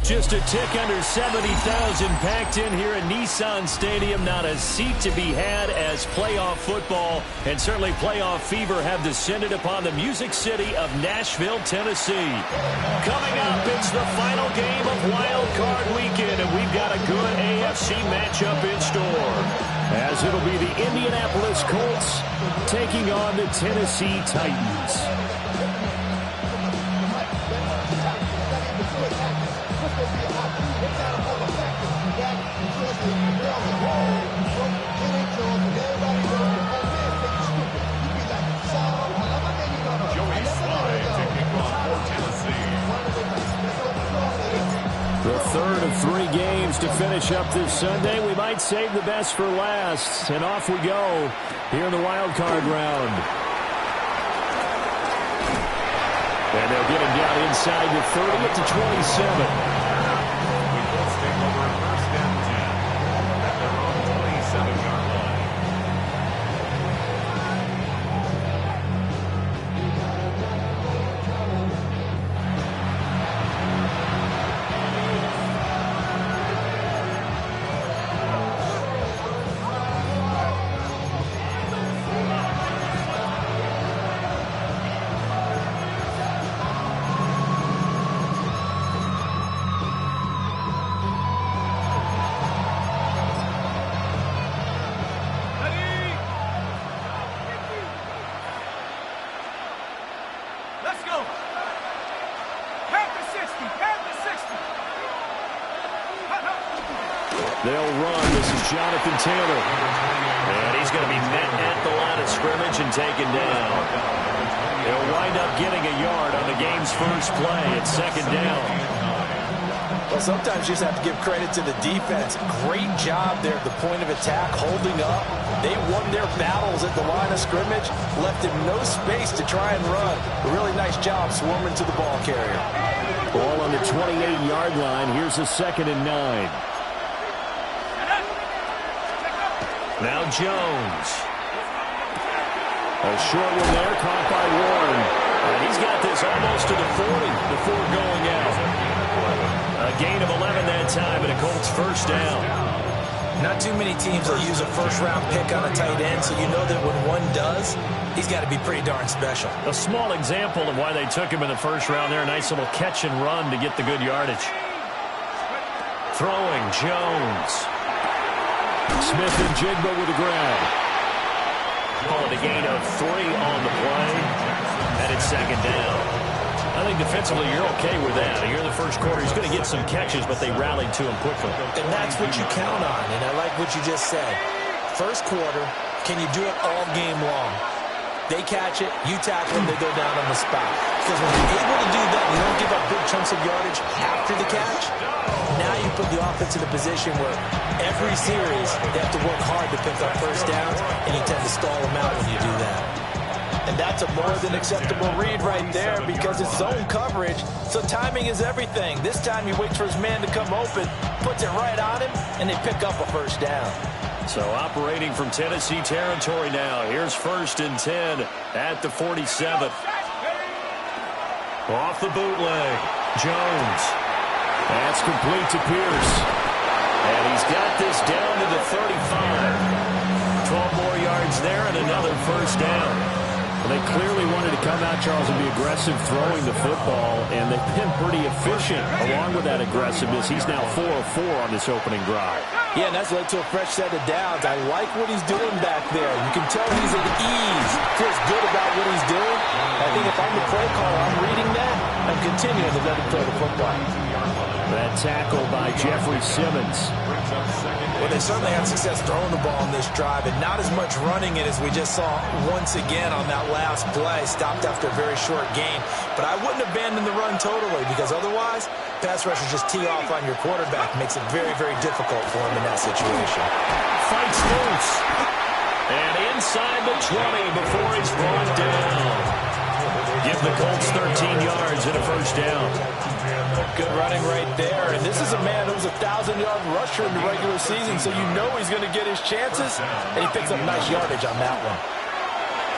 Just a tick under 70,000 packed in here at Nissan Stadium. Not a seat to be had as playoff football and certainly playoff fever have descended upon the Music City of Nashville, Tennessee. Coming up, it's the final game of Wildcard Weekend, and we've got a good AFC matchup in store, as it'll be the Indianapolis Colts taking on the Tennessee Titans. The third of 3 games to finish up this Sunday. We might save the best for last. And off we go here in the wild card round. And they'll get him down inside the 30 at the 27. They'll run. This is Jonathan Taylor. And he's going to be met at the line of scrimmage and taken down. They'll wind up getting a yard on the game's first play. It's second down. Well, sometimes you just have to give credit to the defense. Great job there at the point of attack, holding up. They won their battles at the line of scrimmage, left him no space to try and run. A really nice job swarming to the ball carrier. Ball on the 28-yard line. Here's a 2nd and 9. Now Jones. A short one there, caught by Warren. And he's got this almost to the 40 before going out. A gain of 11 that time, and a Colts first down. Not too many teams will use a first-round pick on a tight end, so you know that when one does, he's got to be pretty darn special. A small example of why they took him in the first round there. A nice little catch and run to get the good yardage. Throwing, Jones. Smith and Jigba with a grab. Calling a gain of 3 on the play. And it's second down. I think defensively you're okay with that. Here in the first quarter, he's going to get some catches, but they rallied to him quickly. And that's what you count on, and I like what you just said. First quarter, can you do it all game long? They catch it, you tackle them, they go down on the spot. Because when you're able to do that, you don't give up big chunks of yardage after the catch. Now you put the offense in a position where every series they have to work hard to pick up first downs, and you tend to stall them out when you do that. And that's a more than acceptable read right there because it's zone coverage, so timing is everything. This time he waits for his man to come open, puts it right on him, and they pick up a first down. So operating from Tennessee territory now. Here's 1st and 10 at the 47. Off the bootleg. Jones. That's complete to Pierce. And he's got this down to the 35. 12 more yards there and another first down. Well, they clearly wanted to come out, Charles, and be aggressive throwing the football, and they've been pretty efficient along with that aggressiveness. He's now 4 of 4 on this opening drive. Yeah, and that's led to a fresh set of downs. I like what he's doing back there. You can tell he's at ease. Feels good about what he's doing. I think if I'm the play caller, I'm reading that. I'm continuing to let him throw the football. That tackle by Jeffrey Simmons. Well, they certainly had success throwing the ball on this drive, and not as much running it as we just saw once again on that last play. Stopped after a very short gain. But I wouldn't abandon the run totally, because otherwise, pass rushers just tee off on your quarterback. Makes it very, very difficult for him in that situation. Fights loose. And inside the 20 before he's brought down. Give the Colts 13 yards and a first down. Good running right there. And this is a man who's a 1,000-yard rusher in the regular season, so you know he's going to get his chances. And he picks up nice yardage on that one.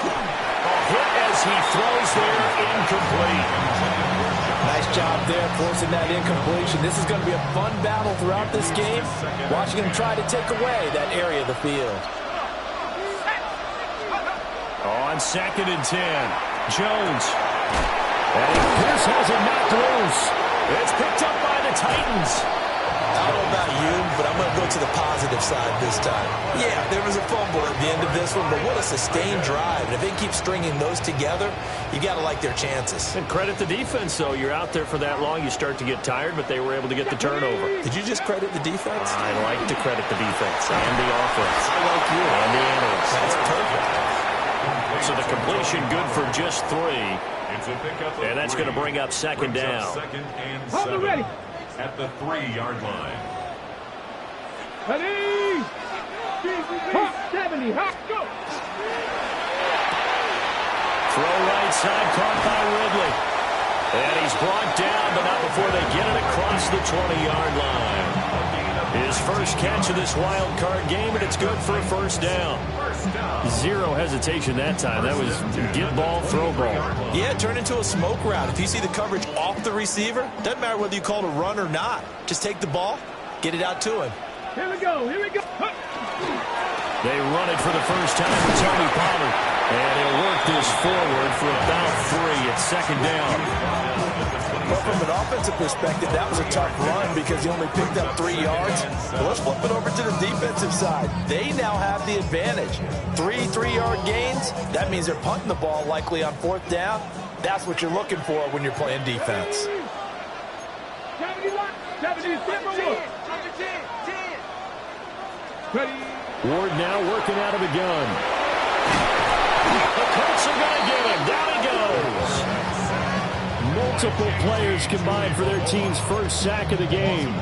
A hit as he throws there, incomplete. Nice job there, forcing that incompletion. This is going to be a fun battle throughout this game. Watching him try to take away that area of the field. On 2nd and 10, Jones. And Pierce has it knocked loose. It's picked up by the Titans. I don't know about you, but I'm going to go to the positive side this time. Yeah, there was a fumble at the end of this one, but what a sustained drive. And if they keep stringing those together, you got to like their chances. And credit the defense, though. You're out there for that long, you start to get tired, but they were able to get the turnover. Did you just credit the defense? I like to credit the defense and the offense. I like you. And the analysts. That's perfect. So the completion good for just 3. And that's going to bring up 2nd down. Second and 7 ready. At the 3-yard line. Ready! Hop, 70, hop, go! Throw right side, caught by Ridley. And he's brought down, but not before they get it across the 20-yard line. His first catch of this wild card game, and it's good for a 1st down. Zero hesitation that time. That was get ball, throw ball. Yeah, turn into a smoke route. If you see the coverage off the receiver, doesn't matter whether you call it a run or not. Just take the ball, get it out to him. Here we go, here we go. They run it for the first time with Tony Pollard. And he'll work this forward for about 3 at 2nd down. But from an offensive perspective, that was a tough run because he only picked up 3 yards. But let's flip it over to the defensive side. They now have the advantage. 3-3-yard gains. That means they're punting the ball likely on 4th down. That's what you're looking for when you're playing defense. 70, ready. Ward now working out of the gun. The Colts are going to get him. Down he goes. Multiple players combined for their team's first sack of the game.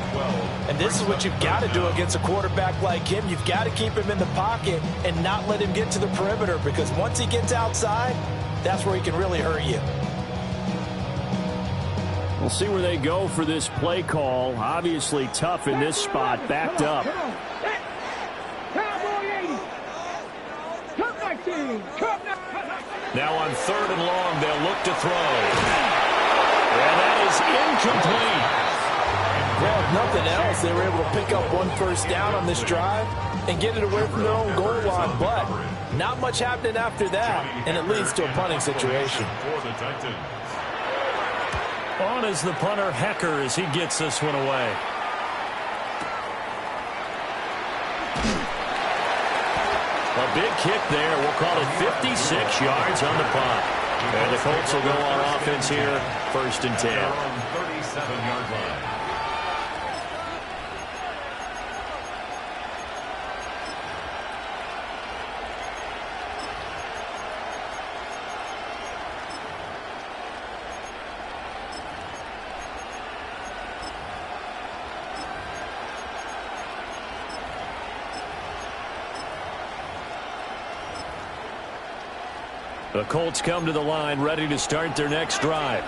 And this is what you've got to do against a quarterback like him. You've got to keep him in the pocket and not let him get to the perimeter, because once he gets outside, that's where he can really hurt you. We'll see where they go for this play call. Obviously tough in this spot, backed up. Now on 3rd and long, they'll look to throw. And that is incomplete. Well, if nothing else, they were able to pick up 1 1st down on this drive and get it away from their own goal line. But not much happening after that, and it leads to a punting situation. On is the punter, Hecker, as he gets this one away. A big kick there. We'll call it 56 yards on the punt. And the Colts will go on offense here, 1st and 10. 37-yard line. The Colts come to the line ready to start their next drive.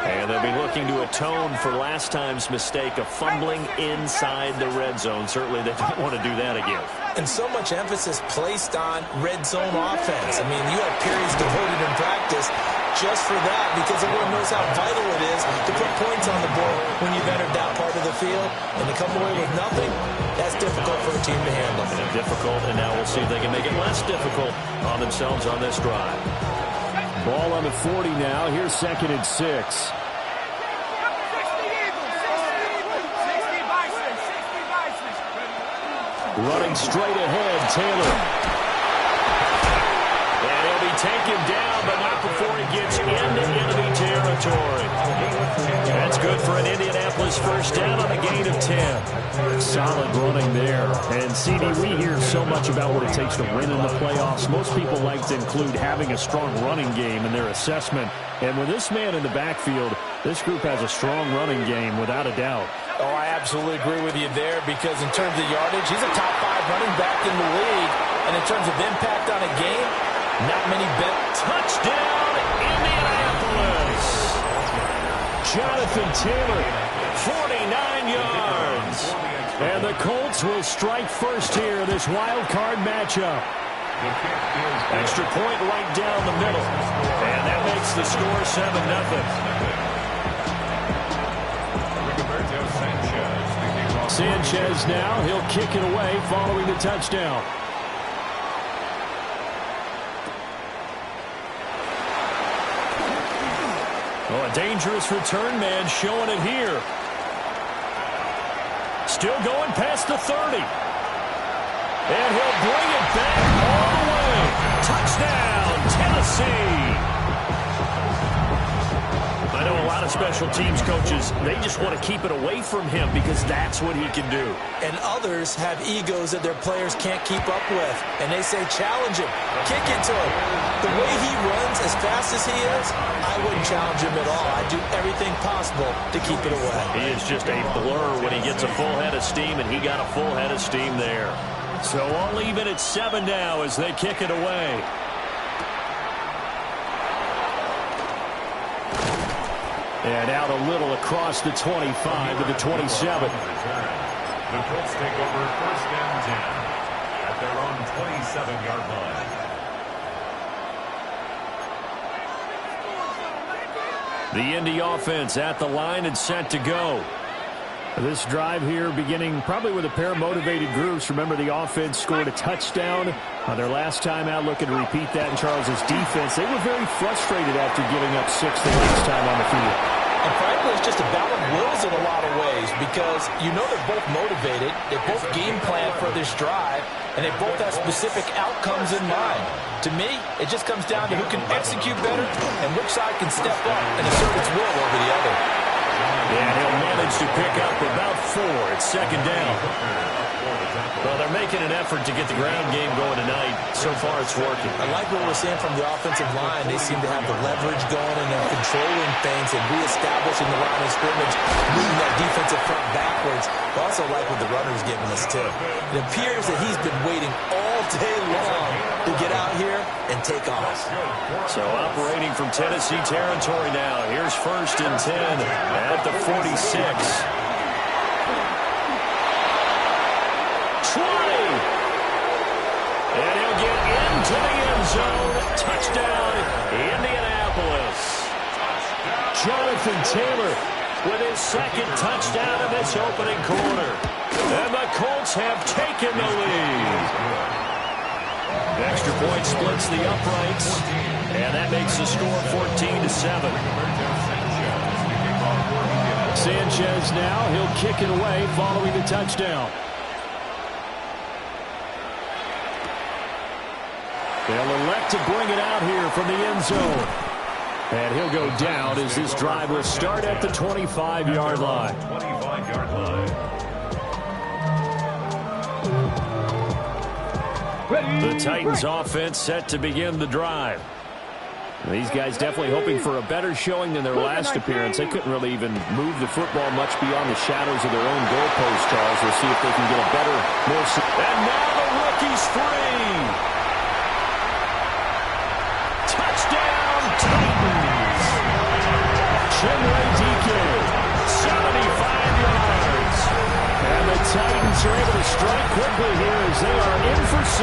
And they'll be looking to atone for last time's mistake of fumbling inside the red zone. Certainly they don't want to do that again. And so much emphasis placed on red zone offense. I mean, you have periods devoted in practice just for that, because everyone knows how vital it is to put points on the board when you've entered that part of the field. And to come away with nothing, that's difficult for a team to handle. And difficult, and now we'll see if they can make it less difficult on themselves on this drive. Ball on the 40 now. Here's 2nd and 6. Running straight ahead, Taylor. And he'll be taken down, but not before he gets into enemy territory. That's good for an Indianapolis 1st down on a gain of 10. Solid running there. And, CD, we hear so much about what it takes to win in the playoffs. Most people like to include having a strong running game in their assessment. And with this man in the backfield, this group has a strong running game without a doubt. Oh, I absolutely agree with you there, because in terms of yardage, he's a top 5 running back in the league. And in terms of impact on a game, not many better. Touchdown, Indianapolis. Jonathan Taylor, 49 yards. And the Colts will strike first here in this wild card matchup. Extra point right down the middle. And that makes the score 7-0. Sanchez now. He'll kick it away following the touchdown. Oh, a dangerous return man showing it here. Still going past the 30. And he'll bring it back all the way. Touchdown, Tennessee. I know a lot of special teams coaches, they just want to keep it away from him because that's what he can do. And others have egos that their players can't keep up with. And they say, challenge him, kick it to him. The way he runs as fast as he is, I wouldn't challenge him at all. I'd do everything possible to keep it away. He is just a blur when he gets a full head of steam, and he got a full head of steam there. So all even at 7 now as they kick it away. And out a little across the 25 to the 27. The Colts take over 1st and 10 at their own 27-yard line. The Indy offense at the line and set to go. This drive here beginning probably with a pair of motivated groups. Remember, the offense scored a touchdown on their last time out. Looking to repeat that in Charles's defense. They were very frustrated after giving up 6 the last time on the field. And frankly, it's just a battle of wills in a lot of ways because you know they're both motivated. They both game plan for this drive, and they both have specific outcomes in mind. To me, it just comes down to who can execute better and which side can step up and assert its will over the other. And he'll manage to pick up about 4 at 2nd down. Well, they're making an effort to get the ground game going tonight. So far, it's working. I like what we're seeing from the offensive line. They seem to have the leverage going and they're controlling things and reestablishing the line of scrimmage, moving that defensive front backwards. I also like what the runner's giving us, too. It appears that he's been waiting all day long to get out here and take off. So operating from Tennessee territory now. Here's 1st and 10 at the 46. 20. And he'll get into the end zone. Touchdown, Indianapolis. Jonathan Taylor with his 2nd touchdown of this opening quarter. And the Colts have taken the lead. Extra point splits the uprights. And that makes the score 14-7. Sanchez now. He'll kick it away following the touchdown. They'll elect to bring it out here from the end zone. And he'll go down as this drive will start at the 25-yard line. 25-yard line. The Titans offense set to begin the drive. These guys definitely hoping for a better showing than their last appearance. They couldn't really even move the football much beyond the shadows of their own goalpost, Charles. We'll see if they can get a better, more... And now the rookie's free. Touchdown, Titans. Chinray DK, 75 yards. And the Titans are able to strike quickly here as they are in for 6.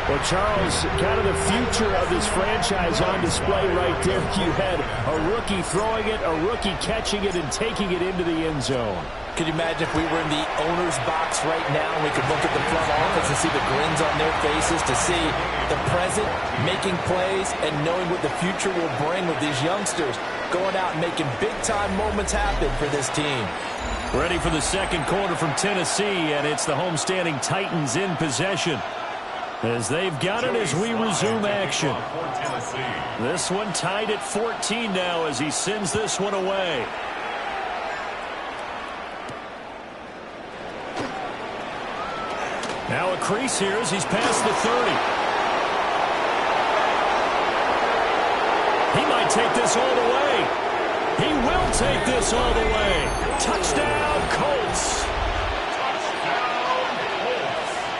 Well, Charles, kind of the future of this franchise on display right there. You had a rookie throwing it, a rookie catching it, and taking it into the end zone. Could you imagine if we were in the owner's box right now and we could look at the front office and see the grins on their faces, to see the present making plays and knowing what the future will bring with these youngsters going out and making big-time moments happen for this team. Ready for the 2nd quarter from Tennessee, and it's the homestanding Titans in possession as they've got it as we resume action. This one tied at 14 now as he sends this one away. Now a crease here as he's past the 30. He might take this all the way. He will take this all the way. Touchdown, Colts.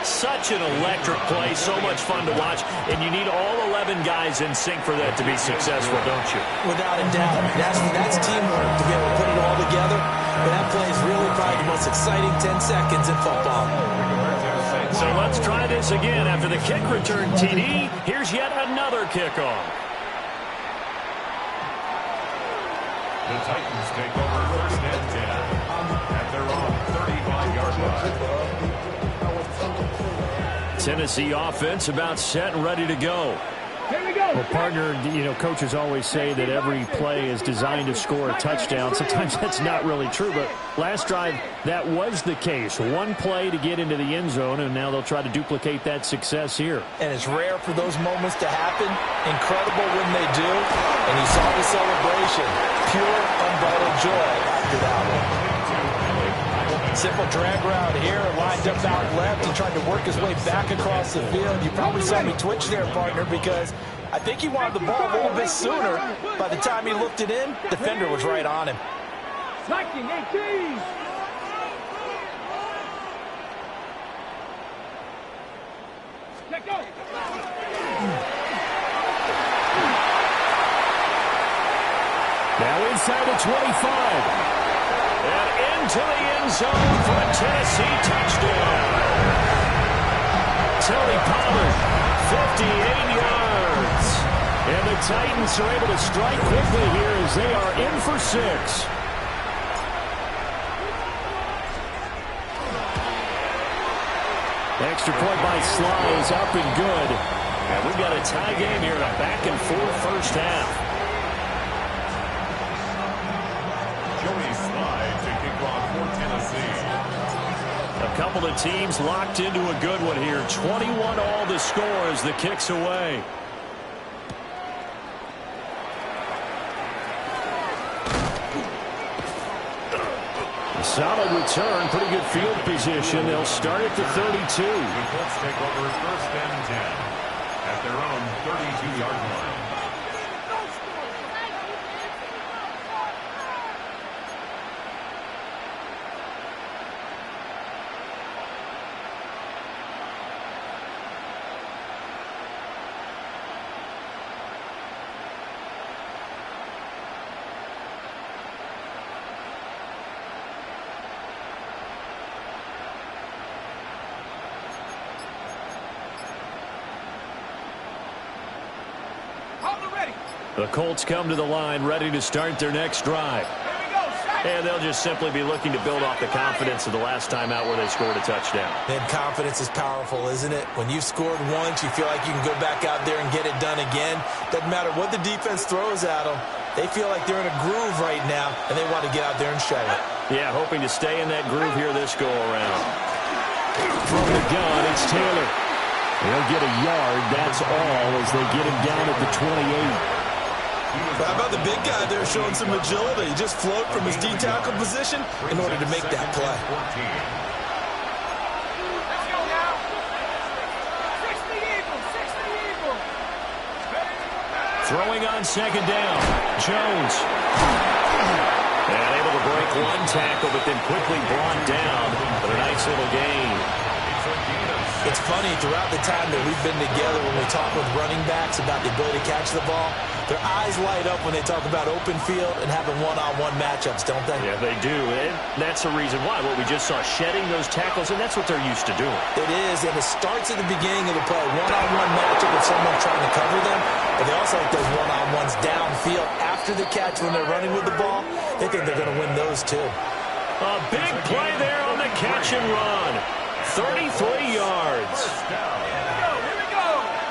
Such an electric play, so much fun to watch, and you need all 11 guys in sync for that to be successful, don't you? Without a doubt. That's teamwork to be able to put it all together. But that play is really probably the most exciting 10 seconds in football. So let's try this again. After the kick return TD, here's yet another kickoff. The Titans take over first and 10 at their own 35-yard line. Tennessee offense about set and ready to go. Here we go. Well, partner, coaches always say that every play is designed to score a touchdown. Sometimes that's not really true, but last drive, that was the case. One play to get into the end zone, and now they'll try to duplicate that success here. And it's rare for those moments to happen. Incredible when they do. And you saw the celebration. Pure, unbridled joy after that one. Simple drag route here, lined up out left. He tried to work his way back across the field. You probably saw me twitch there, partner, because I think he wanted the ball a little bit sooner. By the time he looked it in, defender was right on him. Second 18. Let go. Now inside the 25. And into the end zone for a Tennessee touchdown. Tony Pollard, 58 yards. And the Titans are able to strike quickly here as they are in for 6. Extra point by Sly is up and good. And we've got a tie game here in a back-and-forth first half. A couple of teams locked into a good one here. 21 all the score as the kick's away. Solid return, pretty good field position. They'll start at the 32. The Colts take over first and 10 at their own 32-yard line. The Colts come to the line ready to start their next drive. And they'll just simply be looking to build off the confidence of the last time out where they scored a touchdown. And confidence is powerful, isn't it? When you've scored once, you feel like you can go back out there and get it done again. Doesn't matter what the defense throws at them. They feel like they're in a groove right now, and they want to get out there and show it. Yeah, hoping to stay in that groove here this go-around. From the gun, it's Taylor. They'll get a yard, that's all, as they get him down at the 28. How about the big guy there showing some agility? He just float from his D-tackle position in order to make that play. Throwing on second down. Jones. And able to break one tackle, but then quickly brought down for a nice little gain. It's funny, throughout the time that we've been together, when we talk with running backs about the ability to catch the ball, their eyes light up when they talk about open field and having one-on-one matchups, don't they? Yeah, they do. And that's the reason why. What we just saw, shedding those tackles, and that's what they're used to doing. It is, and it starts at the beginning of the play. One-on-one matchup with someone trying to cover them, but they also like those one-on-ones downfield after the catch when they're running with the ball. They think they're going to win those, too. A big play there on the catch and run. 33 yards. First down. Here we go.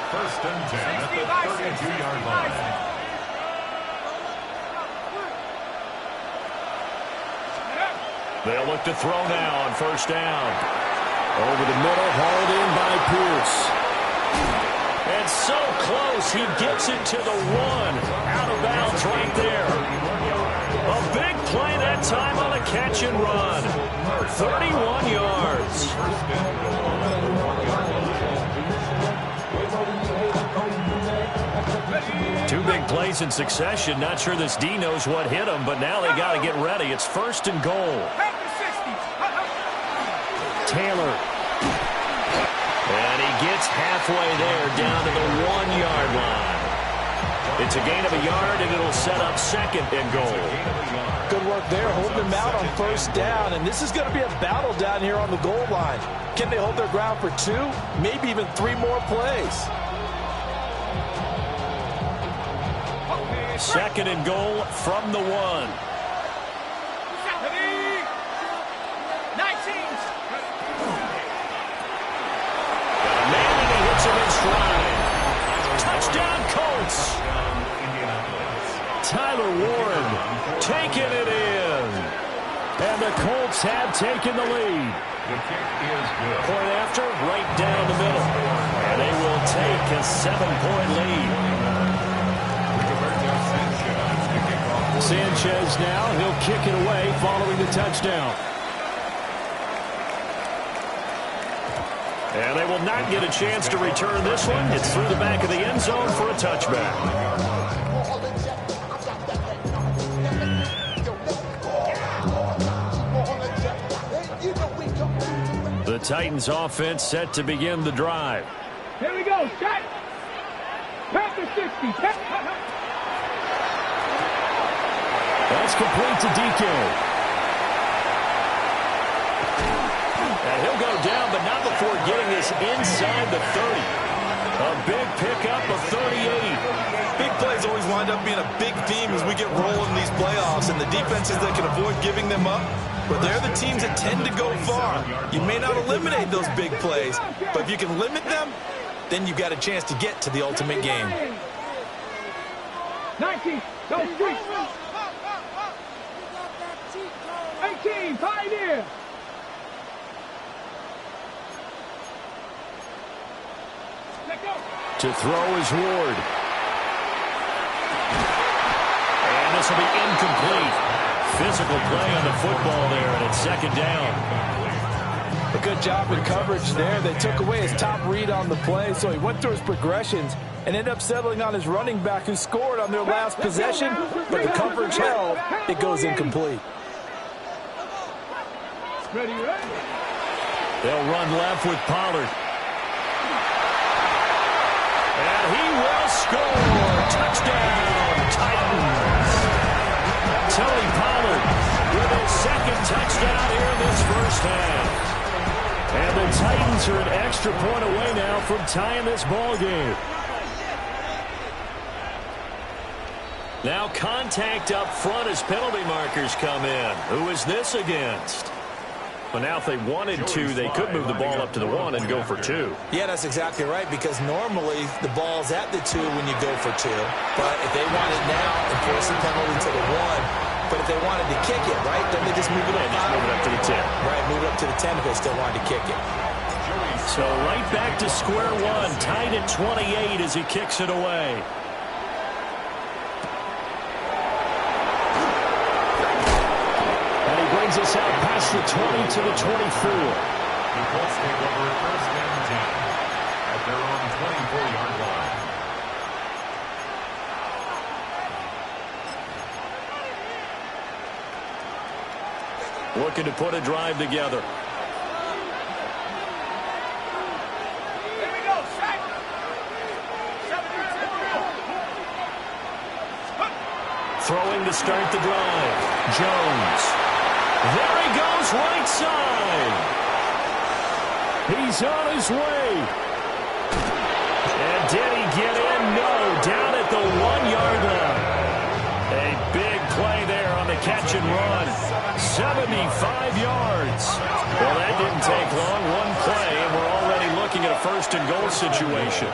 First and 10 at the 32-yard line. They'll look to throw now on first down. Over the middle, hauled in by Pierce. And so close, he gets it to the one. Out of bounds right there. A big play that time on a catch and run. 31 yards. Two big plays in succession. Not sure this D knows what hit him, but now they got to get ready. It's first and goal. Taylor. And he gets halfway there down to the 1 yard line. It's a gain of a yard, and it'll set up second and goal. Good work there, holding them out on first down. And this is going to be a battle down here on the goal line. Can they hold their ground for 2, maybe even 3 more plays? Second and goal from the 1. 19. A man and he hits him in stride. Touchdown Colts. Tyler Warren taking it in. And the Colts have taken the lead. The kick is good. Point after, right down the middle. And they will take a 7-point lead. Sanchez now, he'll kick it away following the touchdown. And they will not get a chance to return this one. It's through the back of the end zone for a touchback. The Titans offense set to begin the drive. Here we go. Shot. Pass the 60. That's complete to DK. And he'll go down, but not before getting this inside the 30. A big pickup of 38. Big plays always wind up being a big theme as we get rolling in these playoffs, and the defenses that can avoid giving them up, but they're the teams that tend to go far. You may not eliminate those big plays, but if you can limit them, then you've got a chance to get to the ultimate game. 19. Go street. 18. Pioneer. To throw is Ward. And this will be incomplete. Physical play on the football there, and it's second down. A good job in coverage there. They took away his top read on the play, so he went through his progressions and ended up settling on his running back who scored on their last possession, but the coverage held. It goes incomplete. Ready, ready. They'll run left with Pollard. And he will score. Touchdown, Titans. Tony Pollard with his second touchdown here in this first half. And the Titans are an extra point away now from tying this ball game. Now contact up front as penalty markers come in. Who is this against? Well, now if they wanted to, they could move the ball up to the 1 and go for 2. Yeah, that's exactly right, because normally the ball's at the 2 when you go for 2. But if they want it now, enforce the penalty to the 1. But if they wanted to kick it, right, then they just move it up. Just move it up to the 10. Right, move it up to the 10 if they still wanted to kick it. So right back to square one, tied at 28 as he kicks it away. Brings us out past the 20 to the 24. The Colts take over at first and 10 at their own 24-yard line. Looking to put a drive together. Here we go. Sack. 72. Throwing to start the drive. Jones. There he goes, right side. He's on his way. And did he get in? No, down at the 1-yard line. A big play there on the catch and run. 75 yards. Well, that didn't take long. One play, and we're already looking at a first and goal situation.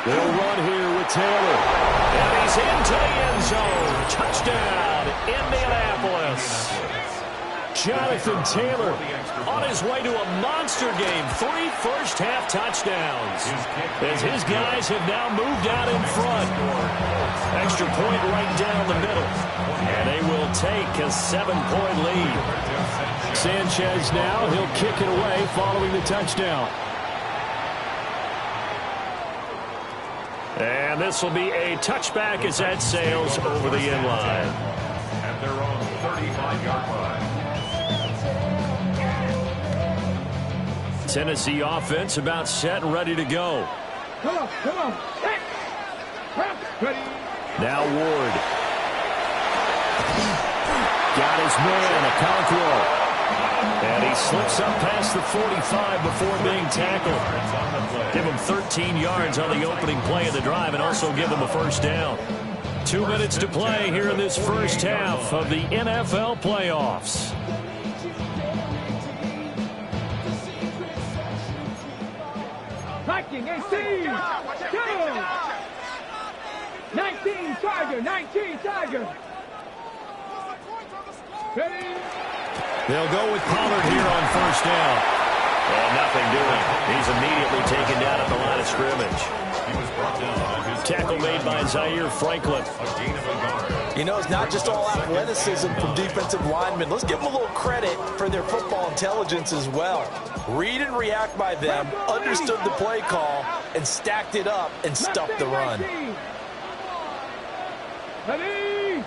They'll run here with Taylor. And he's into the end zone. Touchdown, Indianapolis. Jonathan Taylor on his way to a monster game. 3 first-half touchdowns. As his guys have now moved out in front. Extra point right down the middle. And they will take a 7-point lead. Sanchez now, he'll kick it away following the touchdown. And this will be a touchback as that sails over the end line. At their own 35-yard line. Tennessee offense about set and ready to go. Come on, come on. Hey. Ready. Now Ward. Got his man, Okonkwo. And he slips up past the 45 before being tackled. Give him 13 yards on the opening play of the drive and also give him a first down. 2 minutes to play here in this first half of the NFL playoffs. Viking 18, go! 19 Tiger, 19 Tiger. Ready? They'll go with Pollard here on first down. And nothing doing. He's immediately taken down at the line of scrimmage. He was brought down on his tackle made by Zaire Franklin. You know, it's not just all athleticism from defensive linemen. Let's give them a little credit for their football intelligence as well. Read and react by them, understood the play call, and stacked it up and stuffed the run. Ready?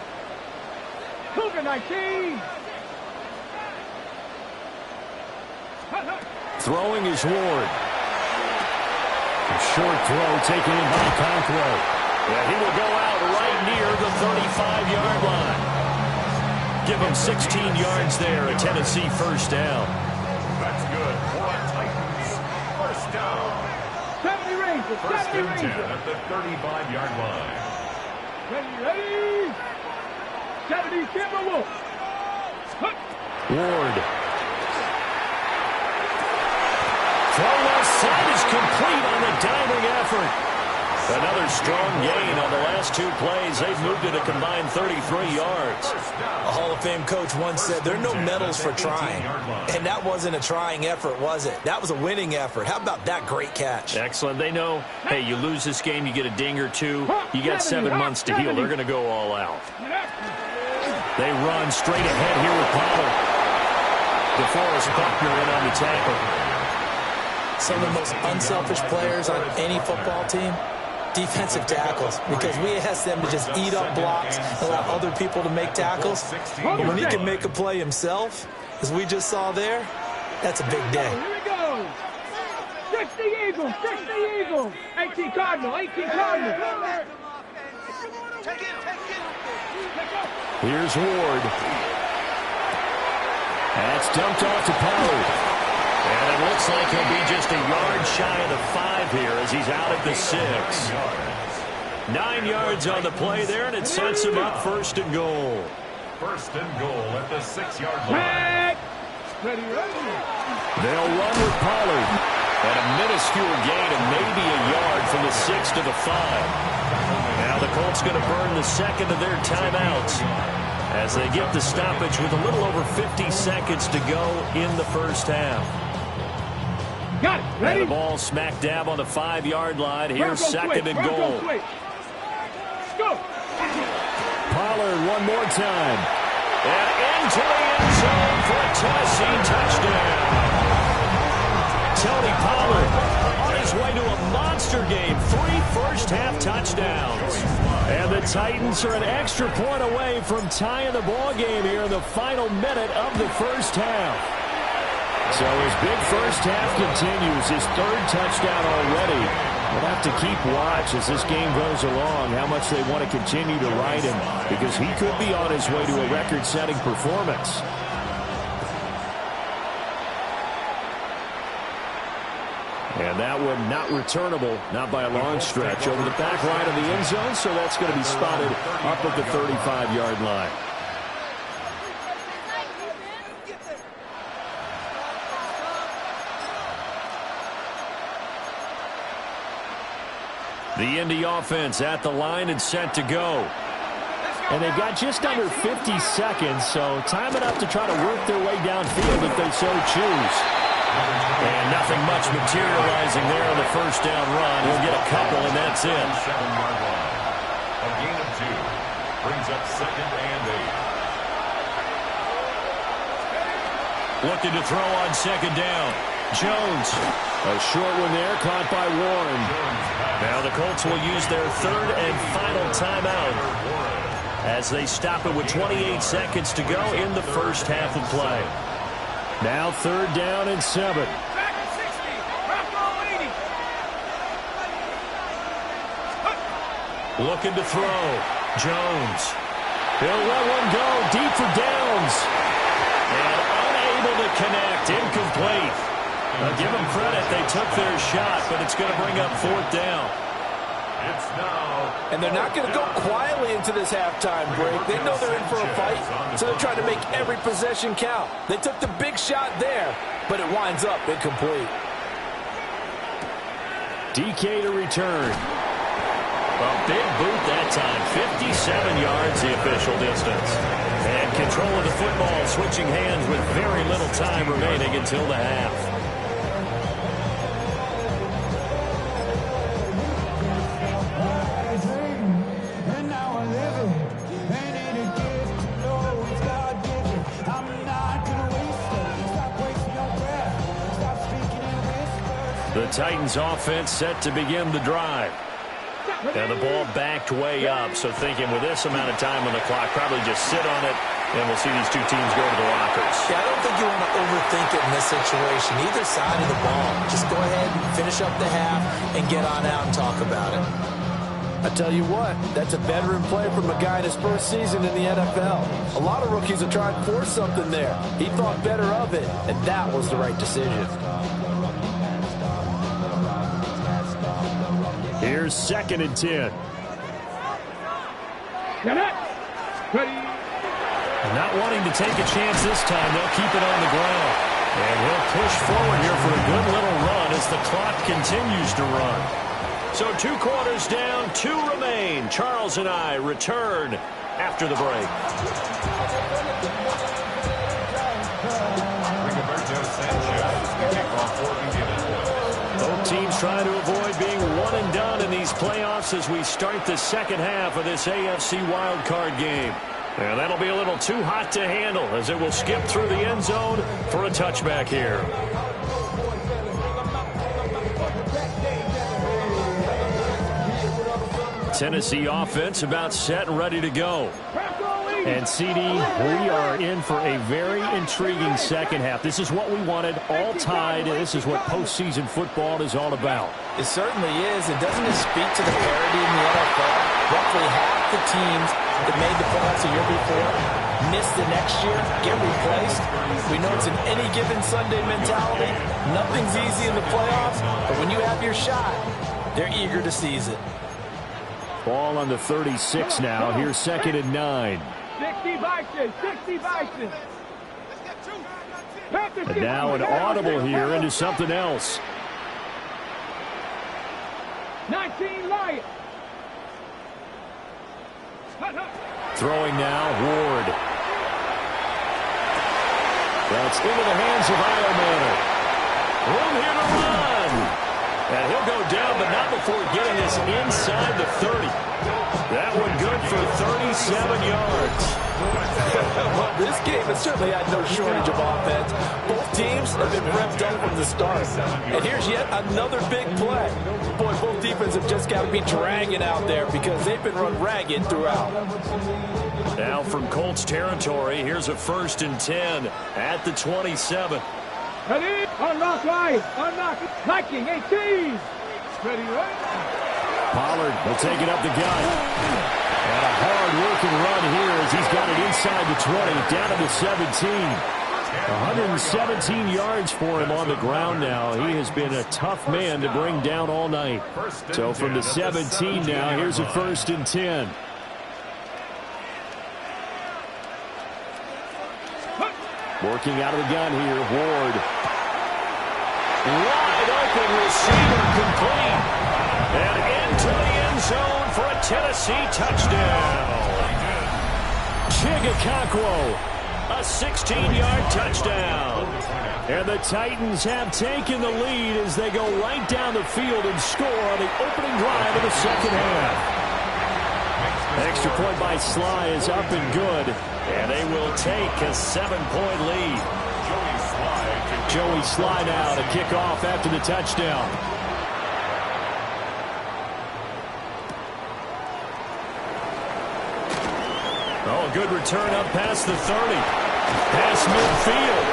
Cougar 19. Throwing is Ward. A short throw taken in by Conqueror. Yeah, he will go out right near the 35-yard line. Give him 16 yards there, a Tennessee first down. That's good for the Titans. First down. 70 Rangers, First 70 and 10 Rangers. at the 35-yard line. Ready? 70 Timberwolves. Ward. Throw left side is complete on the diving effort. Another strong gain on the last two plays. They've moved it a combined 33 yards. A Hall of Fame coach once said there are no medals for trying. And that wasn't a trying effort, was it? That was a winning effort. How about that great catch? Excellent. They know, hey, you lose this game, you get a ding or two. You got 7 months to heal. They're going to go all out. They run straight ahead here with Pollard. DeForest Buckner in on the tackle. Some of the most unselfish players on any football team, defensive tackles, because we ask them to just eat up blocks, allow other people to make tackles. But when he can make a play himself, as we just saw there, that's a big day. Here we go. 60 Eagles, 60 Eagles. 18 Cardinal, 18 Cardinal. Here's Ward. That's dumped off to Pollard. And it looks like he'll be just a yard shy of the 5 here as he's out at the 6. 9 yards on the play there, and it sets him up first and goal. First and goal at the 6-yard line. Ready, ready. They'll run with Pollard. And a minuscule gain of maybe a yard from the 6 to the 5. Now the Colts going to burn the second of their timeouts as they get the stoppage with a little over 50 seconds to go in the first half. Got it. Ready? And the ball smack dab on the 5-yard line. Here's second and goal. Go. Pollard one more time. And into the end zone for a Tennessee touchdown. Tony Pollard on his way to a monster game. 3 first-half touchdowns. And the Titans are an extra point away from tying the ball game here in the final minute of the first half. So his big first half continues, his 3rd touchdown already. We'll have to keep watch as this game goes along, how much they want to continue to ride him, because he could be on his way to a record-setting performance. And that one not returnable, not by a long stretch, over the back line of the end zone, so that's going to be spotted up at the 35-yard line. The Indy offense at the line and set to go. And they've got just under 50 seconds, so time enough to try to work their way downfield if they so choose. And nothing much materializing there on the first down run. He'll get a couple, and that's it. 7-yard line. A gain of 2. Brings up 2nd and 8. Looking to throw on second down. Jones. A short one there, caught by Warren. Now the Colts will use their 3rd and final timeout as they stop it with 28 seconds to go in the first half of play. Now 3rd down and 7. Looking to throw. Jones. He'll let one go deep for Downs. And unable unable to connect. Incomplete. Give them credit. They took their shot, but it's going to bring up 4th down. It's now. And they're not going to go quietly into this halftime break. They know they're in for a fight, so they're trying to make every possession count. They took the big shot there, but it winds up incomplete. DK to return. A big boot that time. 57 yards the official distance. And control of the football switching hands with very little time remaining until the half. The Titans offense set to begin the drive. And the ball backed way up. So thinking with this amount of time on the clock, probably just sit on it, and we'll see these two teams go to the lockers. Yeah, I don't think you want to overthink it in this situation. Either side of the ball. Just go ahead, finish up the half, and get on out and talk about it. I tell you what, that's a veteran play from a guy in his first season in the NFL. A lot of rookies are trying to force something there. He thought better of it, and that was the right decision. Here's 2nd and 10. Get it. Ready. Not wanting to take a chance this time, they'll keep it on the ground. And he'll push forward here for a good little run as the clock continues to run. So 2 quarters down, 2 remain. Charles and I return after the break. Both teams trying to avoid being one and done in these playoffs as we start the second half of this AFC Wildcard game. And that'll be a little too hot to handle as it will skip through the end zone for a touchback here. Tennessee offense about set and ready to go. And CD, we are in for a very intriguing second half. This is what we wanted, all tied. This is what postseason football is all about. It certainly is. And doesn't it speak to the parity in the NFL? Roughly half the teams that made the playoffs a year before miss the next year, get replaced. We know it's an any given Sunday mentality. Nothing's easy in the playoffs, but when you have your shot, they're eager to seize it. Ball on the 36 now. Here's 2nd and 9. 60 Vikings. 60 Vikings. And now an audible here into something else. 19 Lions. Throwing now, Ward. That's into the hands of Ironman. Room here to run. And he'll go down, but not before getting this inside the 30. That one good for 37 yards. Well, this game has certainly had no shortage of offense. Both teams have been revved up from the start. And here's yet another big play. Boy, both defenses have just got to be dragging out there because they've been run ragged throughout. Now from Colts territory, here's a 1st and 10 at the 27. Ready? Unlock line. Unlock. Viking 18. Ready, right? Pollard will take it up the gut. And a hard-working run here as he's got it inside the 20, down to the 17. 117 yards for him on the ground now. He has been a tough man to bring down all night. So from the 17 now, here's a 1st and 10. Working out of the gun here, Ward. Wide open receiver complete. And into the end zone for a Tennessee touchdown. Chigakakwo, A 16-yard touchdown. And the Titans have taken the lead as they go right down the field and score on the opening drive of the second half. Extra point by Sly is up and good. And they will take a 7-point lead. Joey Sly now to kick off after the touchdown. Oh, good return up past the 30. Past midfield.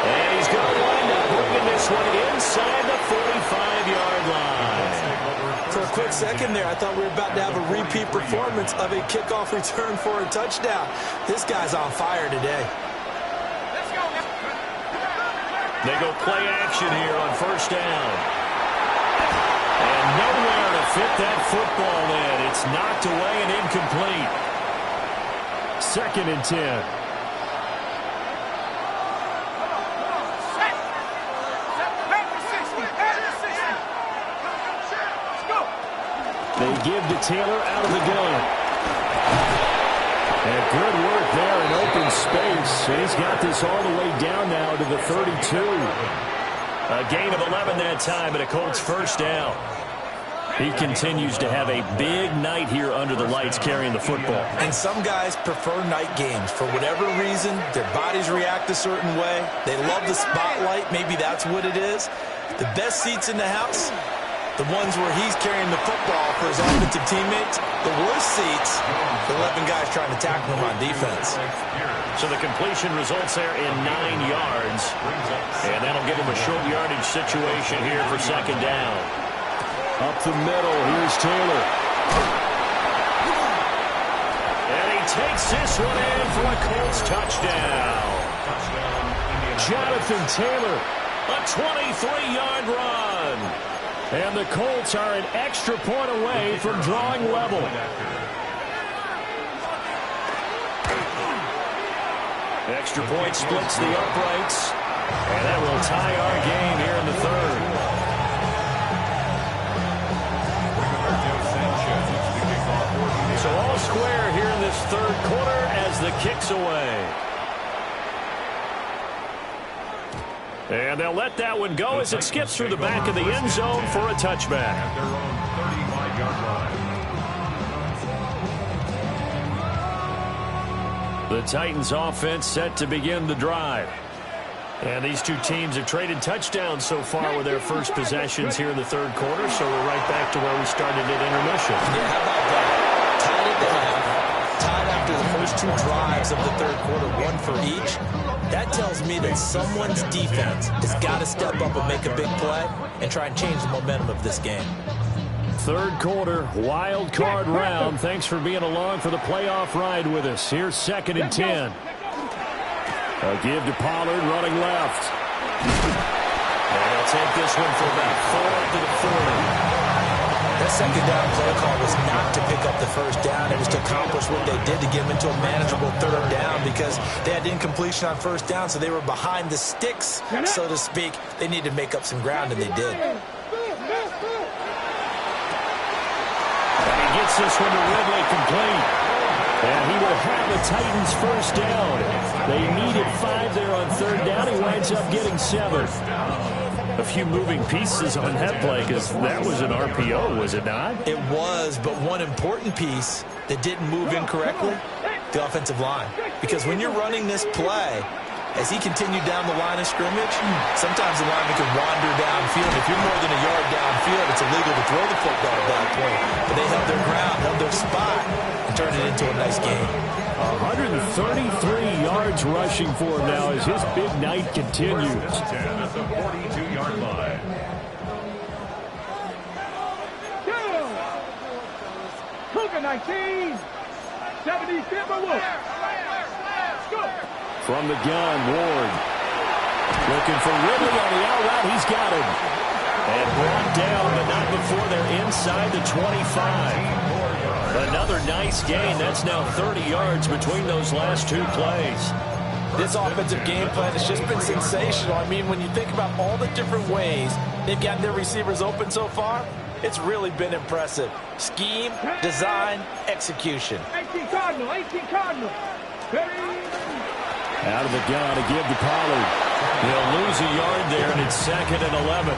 And he's going to wind up bringing this one inside the 45-yard line. For a quick second there, I thought we were about to have a repeat performance of a kickoff return for a touchdown. This guy's on fire today. They go play action here on first down. And nowhere to fit that football in. It's knocked away and incomplete. 2nd and 10. They give to Taylor out of the gun. And good work there in open space. He's got this all the way down now to the 32. A gain of 11 that time and a Colts first down. He continues to have a big night here under the lights carrying the football. And some guys prefer night games. For whatever reason, their bodies react a certain way. They love the spotlight. Maybe that's what it is. The best seats in the house, the ones where he's carrying the football for his offensive teammates. The worst seats, the 11 guys trying to tackle him on defense. So the completion results there in 9 yards. And that'll give him a short yardage situation here for 2nd down. Up the middle, here's Taylor. And he takes this one in for a Colts touchdown. Jonathan Taylor, a 23-yard run. And the Colts are an extra point away from drawing level. Extra point splits the uprights. And that will tie our game here in the 3rd. So all square here in this 3rd quarter as the kick's away. And they'll let that one go as it skips through the back of the end zone for a touchback. At their own 35-yard line. The Titans offense set to begin the drive. And these two teams have traded touchdowns so far with their first possessions here in the 3rd quarter, so we're right back to where we started at intermission. Yeah, how about that? Tied at the half, tied after the first 2 drives of the 3rd quarter, 1 for each. That tells me that someone's defense has got to step up and make a big play and try and change the momentum of this game. 3rd quarter, wild card round. Thanks for being along for the playoff ride with us. Here's 2nd and 10. A give to Pollard, running left. And he'll take this one for about 4 to the 40. That 2nd down play call was not to pick up the first down. It was to accomplish what they did to get them into a manageable 3rd down because they had incompletion on first down, so they were behind the sticks, so to speak. They needed to make up some ground, and they did. And he gets this one to Ridley complete. And he will have the Titans first down. They needed 5 there on 3rd down. He winds up getting 7. A few moving pieces on that play because that was an RPO, was it not? It was, but one important piece that didn't move incorrectly, the offensive line. Because when you're running this play, as he continued down the line of scrimmage, sometimes the lineman can wander downfield. If you're more than a yard downfield, it's illegal to throw the football at that point. But they held their ground, held their spot, and turned it into a nice game. 133 yards rushing for him now as his big night continues. 10 at the 42-yard line. Cougar 19. 70 Timberwolves. From the gun, Ward. Looking for Ridley on the out route. He's got him. And brought down, but not before they're inside the 25. Another nice gain. That's now 30 yards between those last 2 plays. This offensive game plan has just been sensational. I mean, when you think about all the different ways they've gotten their receivers open so far, it's really been impressive. Scheme, design, execution. 18 Cardinal, 18 Cardinal. Out of the gun to give to Pollard. They'll lose a yard there, and it's 2nd and 11.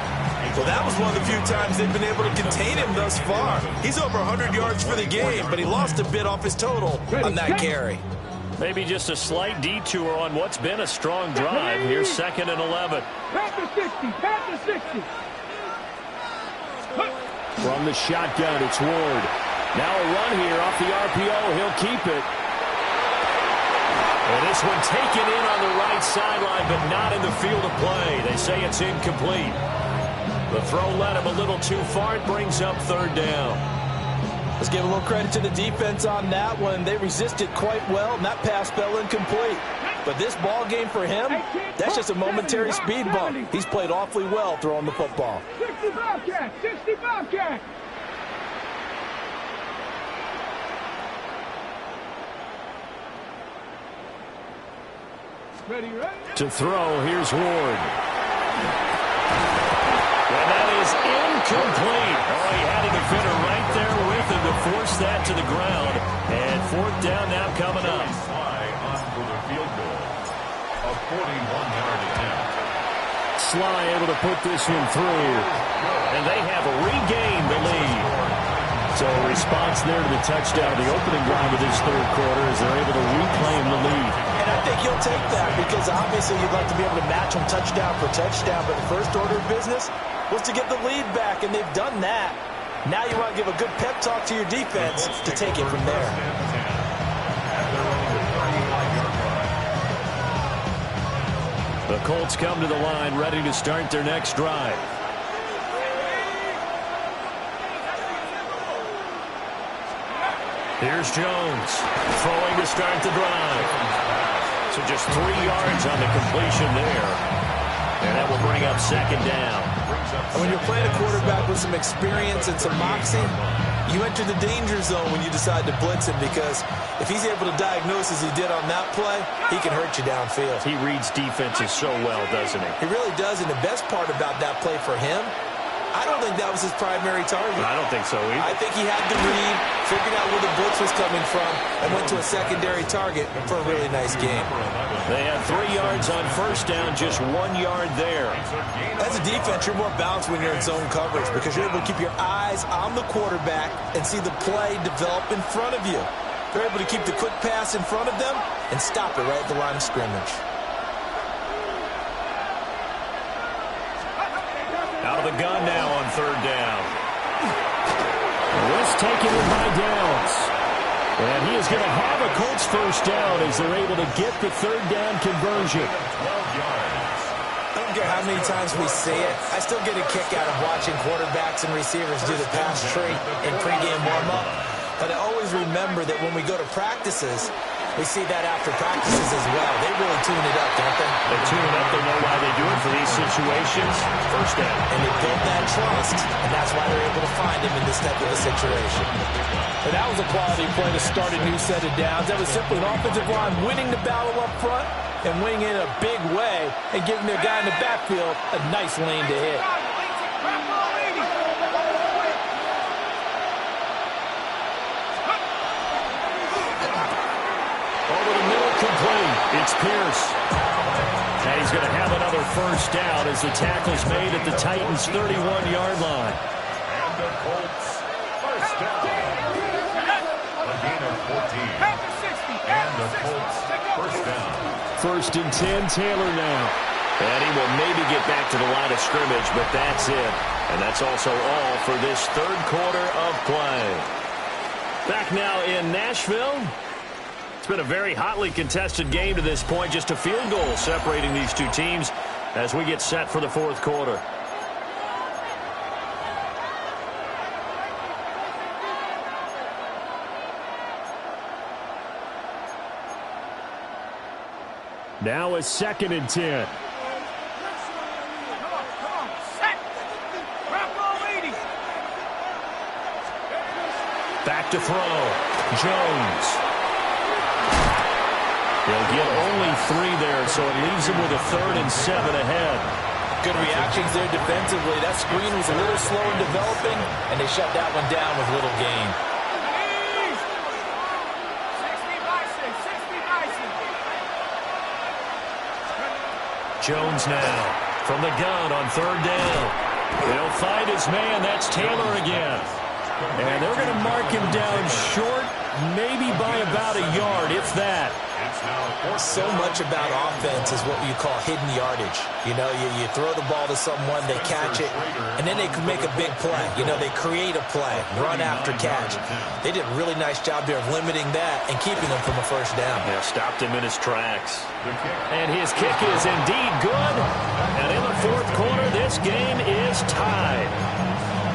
Well, that was one of the few times they've been able to contain him thus far. He's over 100 yards for the game, but he lost a bit off his total on that carry. Maybe just a slight detour on what's been a strong drive. Here's 2nd and 11. Pass the 60, pass the 60. From the shotgun, it's Ward. Now a run here off the RPO. He'll keep it. And this one taken in on the right sideline, but not in the field of play. They say it's incomplete. The throw led him a little too far. It brings up 3rd down. Let's give a little credit to the defense on that one. They resisted quite well, and that pass fell incomplete. But this ball game for him, that's just a momentary speed bump. He's played awfully well throwing the football. 60 Bobcat, 60 Bobcat. Ready, ready? To throw, here's Ward. And that is incomplete. Oh, he had a defender right there with him to force that to the ground. And fourth down now coming up. Sly on for the field goal. A 41-yard attempt. Sly able to put this one through. And they have regained the lead. So a response there to the touchdown, the opening drive of this third quarter, as they're able to reclaim the lead. And I think you'll take that because obviously you'd like to be able to match them touchdown for touchdown, but the first order of business was to get the lead back, and they've done that. Now you want to give a good pep talk to your defense to take it from there. The Colts come to the line, ready to start their next drive. Here's Jones, throwing to start the drive. So just 3 yards on the completion there. And that will bring up second down. When you're playing a quarterback with some experience and some moxie, you enter the danger zone when you decide to blitz him, because if he's able to diagnose as he did on that play, he can hurt you downfield. He reads defenses so well, doesn't he? He really does, and the best part about that play for him, I don't think that was his primary target. I don't think so either. I think he had to read, figured out where the blitz was coming from, and went to a secondary target for a really nice game. They had 3 yards on first down, just 1 yard there. As a defense, you're more balanced when you're in zone coverage because you're able to keep your eyes on the quarterback and see the play develop in front of you. They're able to keep the quick pass in front of them and stop it right at the line of scrimmage. Out of the gun now on third down. West taking it by Downs. And he is going to have a Colts first down as they're able to get the third down conversion. 12 yards. I don't care how many times we see it. I still get a kick out of watching quarterbacks and receivers do the pass tree in pregame warm-up. But I always remember that when we go to practices, we see that after practices as well. They really tune it up, don't they? They tune it up. They know why they do it for these situations. First down. And they build that trust, and that's why they're able to find him in this type of a situation. But that was a quality play to start a new set of downs. That was simply an offensive line winning the battle up front and winning in a big way and giving their guy in the backfield a nice lane to hit. It's Pierce. And he's going to have another first down as the tackle's made at the Titans' 31-yard line. And the Colts first down. A gain of 14. And the Colts first down. First and 10, Taylor now. And he will maybe get back to the line of scrimmage, but that's it. And that's also all for this third quarter of play. Back now in Nashville. It's been a very hotly contested game to this point. Just a field goal separating these two teams as we get set for the fourth quarter. Now a second and 10. Back to throw. Jones. They'll get only 3 there, so it leaves them with a 3rd and 7 ahead. Good reactions there defensively. That screen was a little slow in developing, and they shut that one down with little gain. Jones now from the gun on third down. They'll find his man. That's Taylor again. And they're going to mark him down short, maybe by about a yard, if that. So much about offense is what you call hidden yardage. You know, you throw the ball to someone, they catch it, and then they can make a big play. You know, they create a play, run after catch. They did a really nice job there of limiting that and keeping them from a first down. Yeah, stopped him in his tracks. And his kick is indeed good. And in the fourth quarter, this game is tied.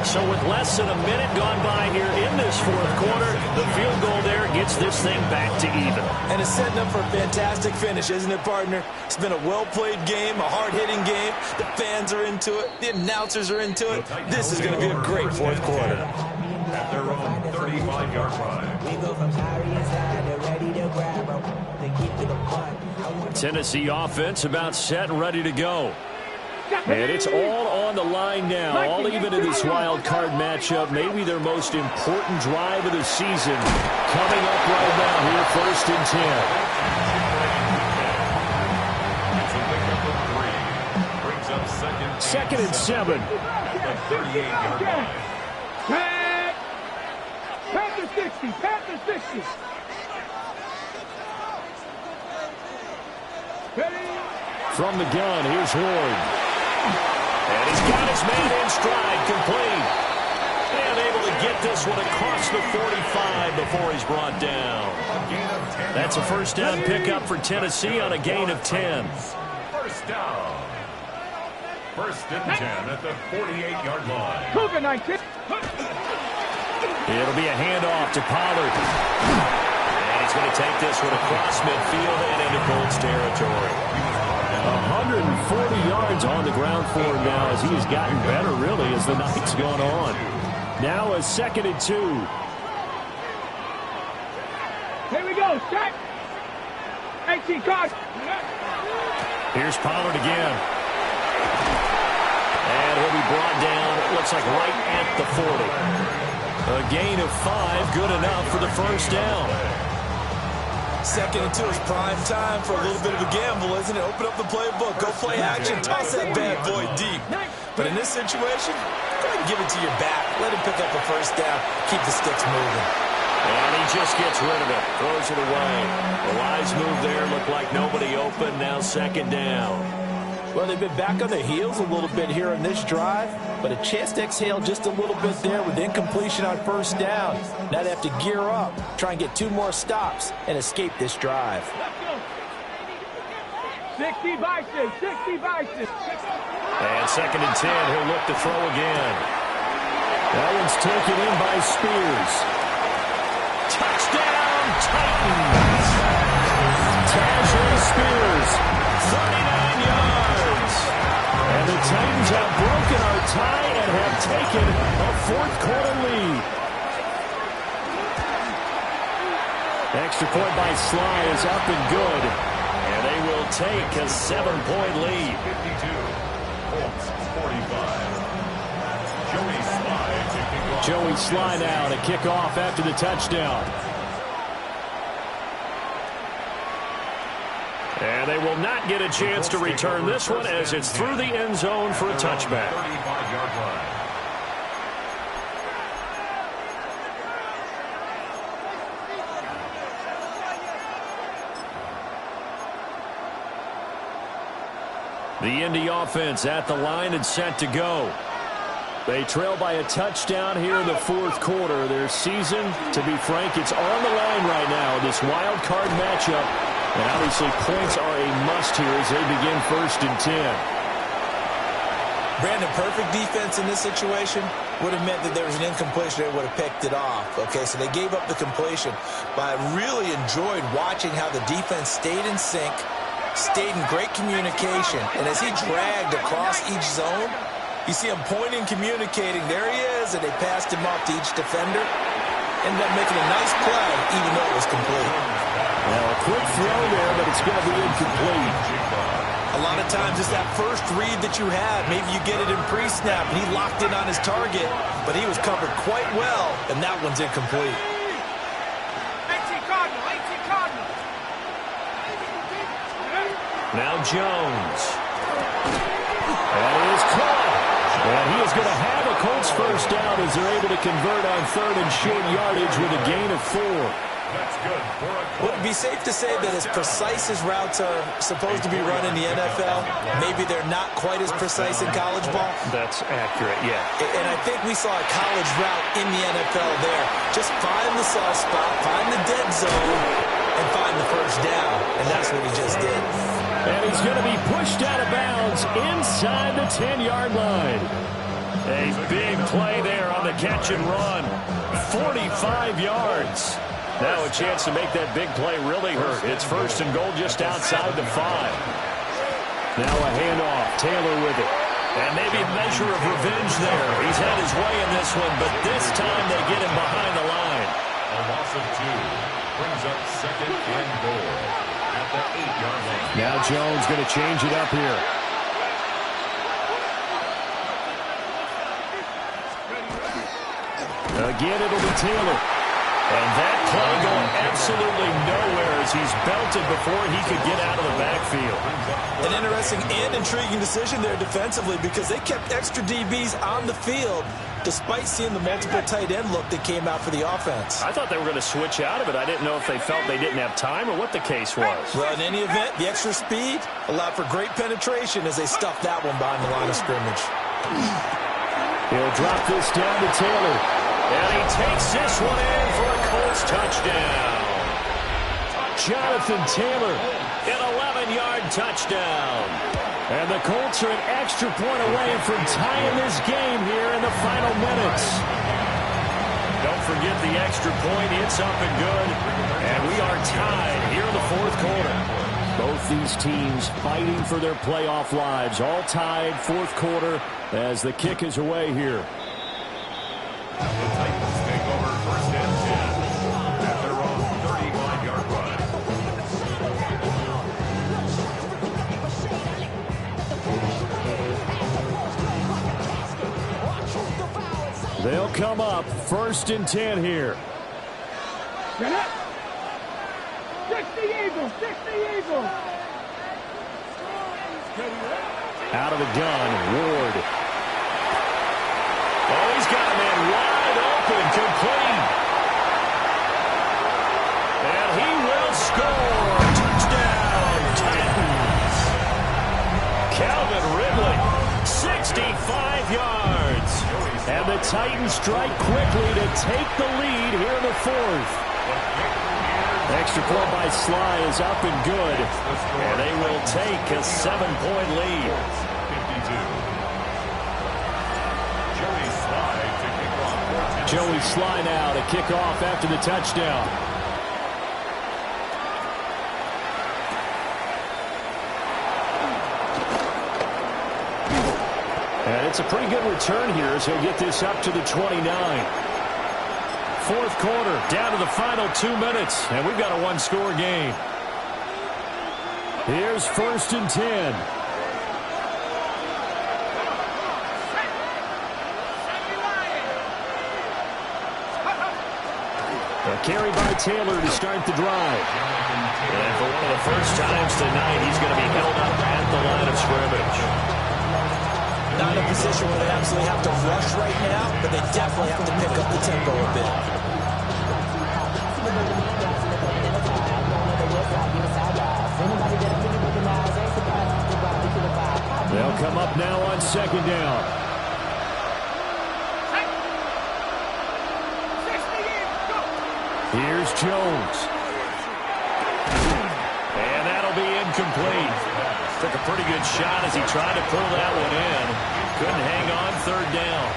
So with less than a minute gone by here in this fourth quarter, the field goal there gets this thing back to even. And it's setting up for a fantastic finish, isn't it, partner? It's been a well-played game, a hard-hitting game. The fans are into it. The announcers are into it. This is going to be a great fourth quarter. At their own 35-yard line. We go from high inside, they're ready to grab them. They keep to the punt. Tennessee offense about set and ready to go. And it's all on the line now, all even in this wild card matchup. Maybe their most important drive of the season coming up right now here, 1st and 10. Second and 7. Panther 60, Panther 60. From the gun, here's Ward. And he's got his man in stride, complete. And able to get this one across the 45 before he's brought down. That's a first down pickup for Tennessee on a gain of 10. First down. 1st and 10 at the 48-yard line. Cougar 19. It'll be a handoff to Pollard. And he's going to take this one across midfield and into Colts territory. 140 yards on the ground for him now as he has gotten better, really, as the night's gone on. Now a 2nd and 2. Here we go, set. 18 cards. Here's Pollard again. And he'll be brought down, it looks like right at the 40. A gain of 5, good enough for the first down. 2nd and 2 is prime time for a little bit of a gamble, isn't it? Open up the playbook, go play action, toss that bad boy deep. But in this situation, go ahead and give it to your back. Let him pick up a first down, keep the sticks moving. And he just gets rid of it, throws it away. The wise move there, looked like nobody open, now 2nd down. Well, they've been back on their heels a little bit here in this drive, but a chance to exhale just a little bit there with incompletion on first down. Now they have to gear up, try and get 2 more stops, and escape this drive. 60 vices, 60 vices. And 2nd and 10, he'll look to throw again. That one's taken in by Spears. Touchdown, Titans! Tajay Spears. 39 yards. And the Titans have broken our tie and have taken a 4th quarter lead. Extra point by Sly is up and good. And they will take a 7-point lead. 52, Colts 45. Joey Sly now to kick off after the touchdown. And they will not get a chance to return this one as it's through the end zone for a touchback. 35-yard line. The Indy offense at the line and set to go. They trail by a touchdown here in the 4th quarter. Their season, to be frank, it's on the line right now in this wild card matchup. And obviously points are a must here as they begin 1st and 10. Brandon, perfect defense in this situation would have meant that there was an incompletion that would have picked it off. Okay, so they gave up the completion. But I really enjoyed watching how the defense stayed in sync, stayed in great communication. And as he dragged across each zone, you see him pointing, communicating. There he is, and they passed him off to each defender. Ended up making a nice play, even though it was complete. Well, a quick throw there, but it's going to be incomplete. A lot of times it's that first read that you have. Maybe you get it in pre-snap, and he locked in on his target, but he was covered quite well, and that one's incomplete. 18 Cardinal, 18 Cardinal. Now Jones. That is caught. And he is going to have a Colts first down as they're able to convert on 3rd and short yardage with a gain of 4. That's good for a Would it be safe to say that as precise as routes are supposed to be run in the NFL, maybe they're not quite as precise in college ball? That's accurate, yeah. And I think we saw a college route in the NFL there. Just find the soft spot, find the dead zone, and find the first down. And that's what he just did. And he's going to be pushed out of bounds inside the 10-yard line. A big play there catch and run. 45 yards. Now a chance to make that big play really hurt. It's first and goal just outside the 5. Now a handoff. Taylor with it. And maybe a measure of revenge there. He's had his way in this one, but this time they get him behind the line. A loss of 2 brings up second and goal at the 8-yard line. Now Jones going to change it up here. Again, it'll be Taylor. And that play going absolutely nowhere as he's belted before he could get out of the backfield. An interesting and intriguing decision there defensively because they kept extra DBs on the field despite seeing the multiple tight end look that came out for the offense. I thought they were going to switch out of it. I didn't know if they felt they didn't have time or what the case was. Well, in any event, the extra speed allowed for great penetration as they stuffed that one behind the line of scrimmage. He'll drop this down to Taylor. And he takes this one in for a Colts touchdown. Jonathan Taylor. An 11-yard touchdown. And the Colts are an extra point away from tying this game here in the final minutes. Don't forget the extra point. It's up and good. And we are tied here in the fourth quarter. Both these teams fighting for their playoff lives. All tied, fourth quarter, as the kick is away here. The Titans take over first and 10 at their own 35-yard line. They'll come up first and 10 here. Get up. 60 Eagles, 60 Eagles. Out of the gun, Ward. Oh, he's got a man wide open, complete. And he will score. Touchdown, Titans. Calvin Ridley, 65 yards. And the Titans strike quickly to take the lead here in the fourth. Extra point by Sly is up and good. And they will take a 7-point lead. 52. Joey Sly now to kick off after the touchdown. And it's a pretty good return here as he'll get this up to the 29. Fourth quarter, down to the final 2 minutes, and we've got a one-score game. Here's first and 10. A carry by Taylor to start the drive. And for one of the first times tonight, he's going to be held up at the line of scrimmage. Not in a position where they absolutely have to rush right now, but they definitely have to pick up the tempo a bit. They'll come up now on second down. Here's Jones. And that'll be incomplete. Took a pretty good shot as he tried to pull that one in. Couldn't hang on, third down.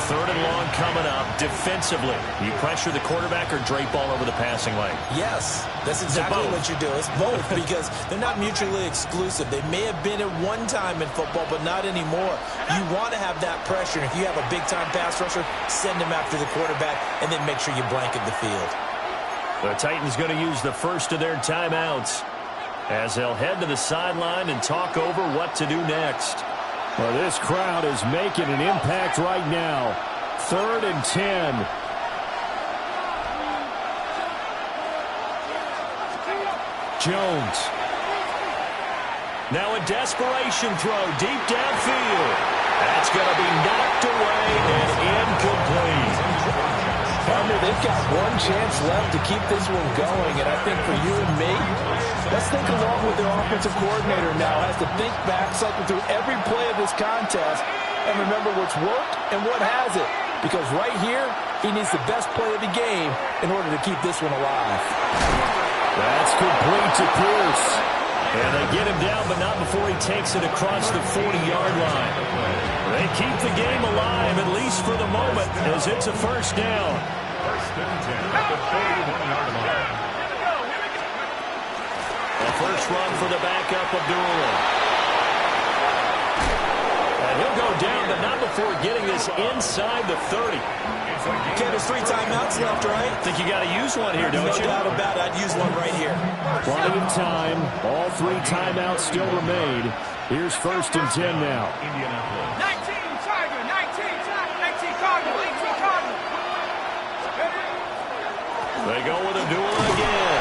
Third and long coming up. Defensively, you pressure the quarterback or drape all over the passing lane? Yes, that's exactly what you do. It's both because they're not mutually exclusive. They may have been at one time in football, but not anymore. You want to have that pressure. And if you have a big-time pass rusher, send him after the quarterback and then make sure you blanket the field. The Titans going to use the first of their timeouts as they'll head to the sideline and talk over what to do next. Well, this crowd is making an impact right now. Third and 10. Jones. Now a desperation throw deep downfield. That's going to be knocked away and incomplete. They've got one chance left to keep this one going, and I think for you and me, let's think along with their offensive coordinator now has to think back, cycle through every play of this contest, and remember what's worked and what hasn't. Because right here, he needs the best play of the game in order to keep this one alive. That's complete to Pierce. And they get him down, but not before he takes it across the 40-yard line. They keep the game alive, at least for the moment. moment as it's a first down. First and 10 at the 41-yard line. A first run for the backup of Doolin. And he'll go down, but not before getting this inside the 30. Okay, there's 3 timeouts left, right? Think you got to use one here, don't you? No doubt about it. I'd use one right here. Plenty of time. All 3 timeouts still remain. Here's first and 10 now. 19 Tiger, 19 Cardinal, 18 Cardinal. They go with a Doolin again.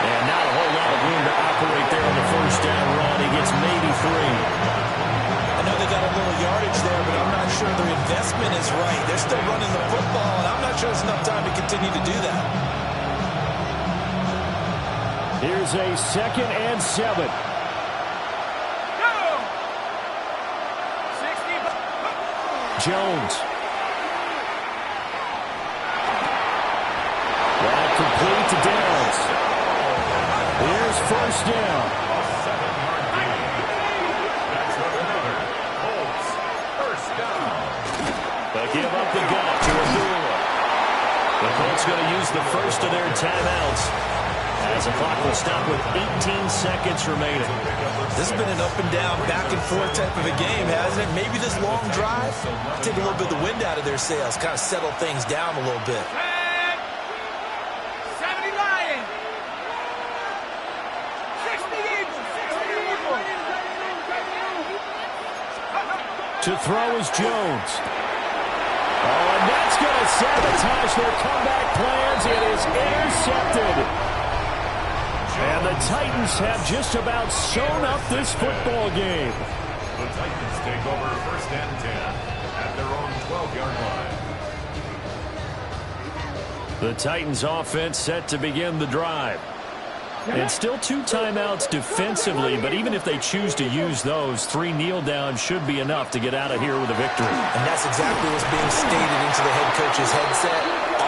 And not a whole lot of room to operate there on the first down run. He gets maybe 3. I know they got a little yardage there, but I'm not sure their investment is right. They're still running the football, and I'm not sure there's enough time to continue to do that. Here's a 2nd and 7. Jones. That complete to Downs. Here's first down. A 7-yard gain. That's another Colts first down. They give up the gut to Abdullah. The Colts going to use the first of their timeouts as the clock will stop with 18 seconds remaining. This has been an up and down, back and forth type of a game, hasn't it? Maybe this long drive take a little bit of the wind out of their sails, kind of settle things down a little bit. 70 Lions. 60 Eagles. 60 Eagles. To throw is Jones. Oh, and that's going to sabotage their comeback plans. It is intercepted. And the Titans have just about sewn up this football game. The Titans take over first and 10 at their own 12-yard line. The Titans offense set to begin the drive. And still 2 timeouts defensively, but even if they choose to use those, 3 kneel downs should be enough to get out of here with a victory. And that's exactly what's being stated into the head coach's headset.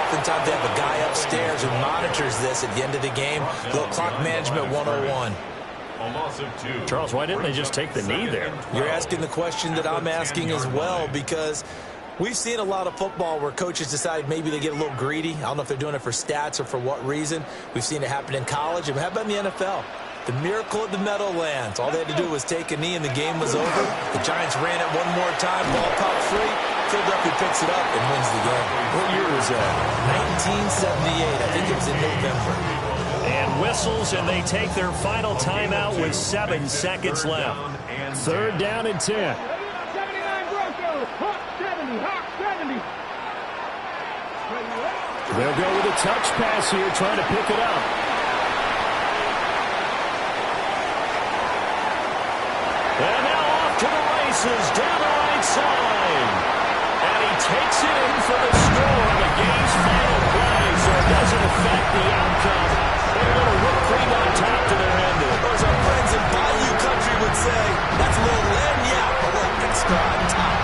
Oftentimes they have a guy upstairs who monitors this at the end of the game. Little clock management 101. A loss of 2. Charles, why didn't they just take the knee there? You're asking the question that I'm asking as well, because we've seen a lot of football where coaches decide maybe they get a little greedy. I don't know if they're doing it for stats or for what reason. We've seen it happen in college. And how about in the NFL? The miracle of the Meadowlands. All they had to do was take a knee and the game was over. The Giants ran it one more time. Ball popped free. Philadelphia picks it up and wins the game. What year was that? 1978. I think it was in November. And whistles, and they take their final timeout with 7 seconds left. 3rd down and 10. 79 Broncos. Hawk 70. Hawk 70. They'll go with a touch pass here, trying to pick it up. And now off to the races, down the right side. And he takes it in for the score on the game's final play, so it doesn't affect the outcome. But a little whipped cream on top to their ending. Or as our friends in Bayou Country would say, that's a little lagniappe, a little extra on top.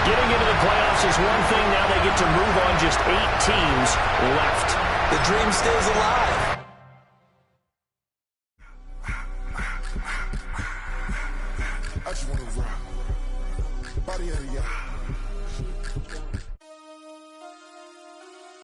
Getting into the playoffs is one thing. Now they get to move on, just 8 teams left. The dream stays alive.